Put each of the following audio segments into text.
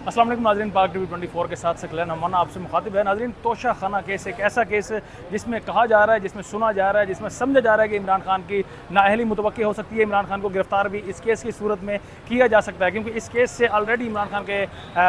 अस्सलाम वालेकुम नाज़रीन, पाक टीवी 24 के साथ सकलैन अमान आपसे मुखातिब है। नाज़रीन, तोशा खाना केस एक ऐसा केस है जिसमें कहा जा रहा है, जिसमें सुना जा रहा है, जिसमें समझा जा रहा है कि इमरान खान की नाअहली मुतवक्की हो सकती है। इमरान खान को गिरफ्तार भी इस केस की सूरत में किया जा सकता है, क्योंकि इस केस से ऑलरेडी इमरान खान के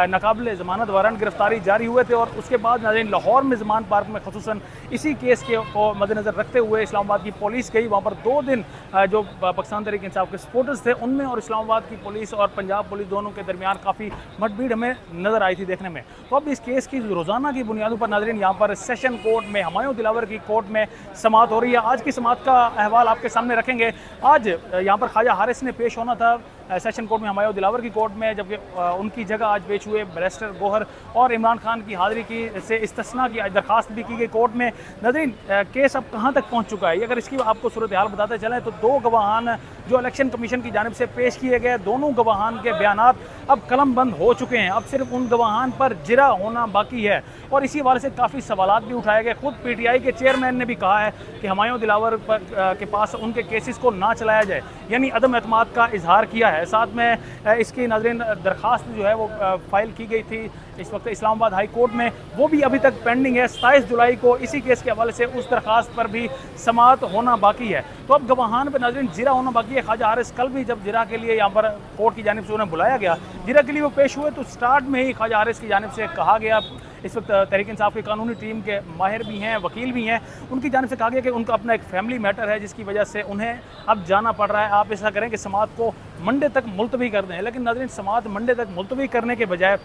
नाकाबिले ज़मानत वारंट गिरफ्तारी जारी हुए थे। और उसके बाद नाज़रीन लाहौर में ज़मान पार्क में खसूसन इसी केस के को मद्देनज़र रखते हुए इस्लामाबाद की पुलिस गई। वहाँ पर 2 दिन जो पाकिस्तान तहरीक इंसाफ के सपोर्टर्स थे उनमें और इस्लामाबाद की पुलिस और पंजाब पुलिस दोनों के दरमियान काफ़ी मुठभेड़ हमें नज़र आई थी देखने में। तो अब इस केस की रोज़ाना की बुनियादों पर नाज़रीन यहाँ पर सेशन कोर्ट में हुमायूं दिलावर की कोर्ट में समाअत हो रही है। आज की समाअत का अहवाल आपके सामने रखेंगे। आज यहाँ पर ख्वाजा हारिस ने पेश होना था सेशन कोर्ट में, हुमायूं दिलावर की कोर्ट में, जबकि उनकी जगह आज पेश हुए बैरिस्टर गौहर और इमरान खान की हाज़िरी की से इस्तिस्ना की दरख्वास्त भी की गई कोर्ट में। नाज़रीन, केस अब कहाँ तक पहुँच चुका है, अगर इसकी आपको सूरत हाल बताते चलें तो 2 गवाहान जो इलेक्शन कमीशन की जानिब से पेश किए गए, दोनों गवाहान के बयानात अब कलम बंद हो चुके हैं। अब सिर्फ उन गवाहान पर जिरा होना बाकी है और इसी हवाले से काफ़ी सवालात भी उठाए गए। खुद PTI के चेयरमैन ने भी कहा है कि हुमायूं दिलावर के पास उनके केसेस को ना चलाया जाए, यानी अदम एतमाद का इजहार किया है। साथ में इसकी नाज़रीन दरख्वास्त जो है वो फाइल की गई थी इस वक्त इस्लामाबाद हाई कोर्ट में, वो भी अभी तक पेंडिंग है। 27 जुलाई को इसी केस के हवाले से उस दरख्वास्त पर भी समाअत होना बाकी है। तो अब गवाहान पर नाज़रीन जिरा होना बाकी है। ख्वाजा हारिस कल भी जब जिरा के लिए यहाँ पर कोर्ट की जानिब से उन्हें बुलाया गया, जिरा के लिए वो पेश हुए, तो स्टार्ट में ही ख्वाजा हारिस की जानिब से कहा गया, इस वक्त तहरीक इंसाफ की कानूनी टीम के माहिर भी हैं, वकील भी हैं, उनकी जानिब से कहा गया कि उनका अपना एक फैमिली मैटर है जिसकी वजह से उन्हें अब जाना पड़ रहा है। आप ऐसा करें कि समाअत को मंडे तक मुलतवी कर दें। लेकिन नाज़रीन, समाअत मंडे तक मुलतवी करने के बजाय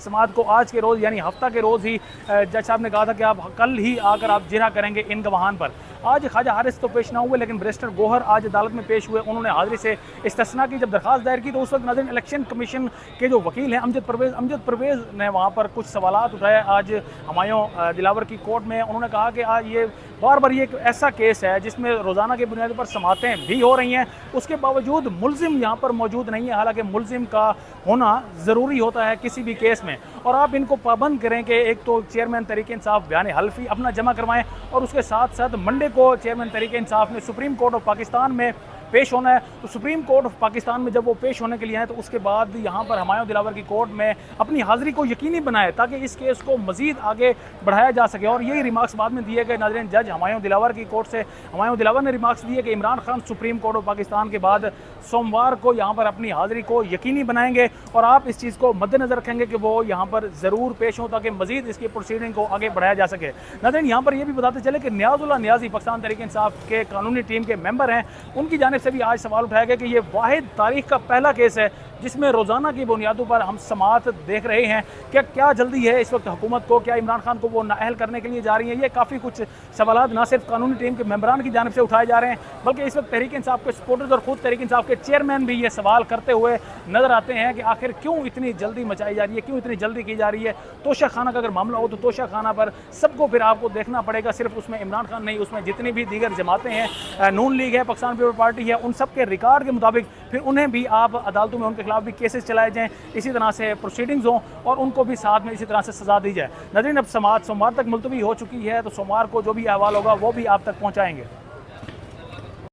समाअत को आज के रोज़ यानी हफ्ता के रोज़ ही जज साहब ने कहा था कि आप कल ही आकर आप जिरा करेंगे इन गवाहान पर। आज ख्वाजा हारिस तो पेश ना हुए, लेकिन बैरिस्टर गौहर आज अदालत में पेश हुए। उन्होंने हाज़िरी से इस्तिस्ना की। जब दरख्वास्त दायर की तो उस वक्त नाज़रीन इलेक्शन कमीशन के जो वकील हैं अमजद परवेज़ ने वहाँ पर कुछ सवालात उठाए आज हुमायूं दिलावर की कोर्ट में। उन्होंने कहा कि आज ये बार बार ये एक ऐसा केस है जिसमें रोज़ाना की बुनियाद पर समातें भी हो रही हैं, उसके बावजूद मुलजिम यहाँ पर मौजूद नहीं है। हालांकि मुलजिम का होना ज़रूरी होता है किसी भी केस में, और आप इनको पाबंद करें कि एक तो चेयरमैन तहरीक इंसाफ बयान हल्फी अपना जमा करवाएं और उसके साथ साथ मंडे को चेयरमैन तहरीक इंसाफ ने सुप्रीम कोर्ट ऑफ पाकिस्तान में पेश होना है। तो सुप्रीम कोर्ट ऑफ पाकिस्तान में जब वो पेश होने के लिए आए तो उसके बाद यहाँ पर हुमायूं दिलावर की कोर्ट में अपनी हाज़िरी को यकीनी बनाए ताकि इस केस को मज़ीद आगे बढ़ाया जा सके। और यही रिमार्क्स बाद में दिए गए। नाज़रीन, जज हुमायूं दिलावर की कोर्ट से हुमायूं दिलावर ने रिमार्क्स दिए कि Imran Khan supreme court of Pakistan के बाद सोमवार को यहाँ पर अपनी हाज़िरी को यकीनी बनाएंगे और आप इस चीज़ को मद्देनज़र रखेंगे कि वो यहाँ पर ज़रूर पेश हों ताकि मज़ीद इसकी प्रोसीडिंग को आगे बढ़ाया जा सके। नाज़रीन, यहाँ पर यह भी बताते चले कि नियाज़ुल्लाह नियाज़ी पाकिस्तान तहरीक इंसाफ के कानूनी टीम के मेंबर हैं, उनकी जानिब से भी आज सवाल उठाया गया कि ये वाहिद तारीख का पहला केस है जिसमें रोज़ाना की बुनियादों पर हम समाअत देख रहे हैं। क्या जल्दी है इस वक्त हुकूमत को, क्या इमरान खान को वो नाअहल करने के लिए जा रही है? ये काफ़ी कुछ सवालात ना सिर्फ कानूनी टीम के मेंबरान की जानिब से उठाए जा रहे हैं, बल्कि इस वक्त तहरीक इंसाफ के सपोर्टर्स और खुद तहरीक इंसाफ के चेयरमैन भी ये सवाल करते हुए नजर आते हैं कि आखिर क्यों इतनी जल्दी मचाई जा रही है, क्यों इतनी जल्दी की जा रही है। तोशा खाना का अगर मामला हो तो तोशा खाना पर सबको फिर आपको देखना पड़ेगा, सिर्फ उसमें इमरान खान नहीं, उसमें जितनी भी दीगर जमातें हैं, नून लीग है, पाकिस्तान पीपल पार्टी है, उन सब के रिकॉर्ड के मुताबिक फिर उन्हें भी आप अदालतों में उनके खिलाफ भी केसेस चलाए जाएँ, इसी तरह से प्रोसीडिंग्स हों और उनको भी साथ में इसी तरह से सजा दी जाए। नाज़रीन, अब समाअत सोमवार तक मुलतवी हो चुकी है, तो सोमवार को जो भी अहवाल होगा वो भी आप तक पहुँचाएंगे।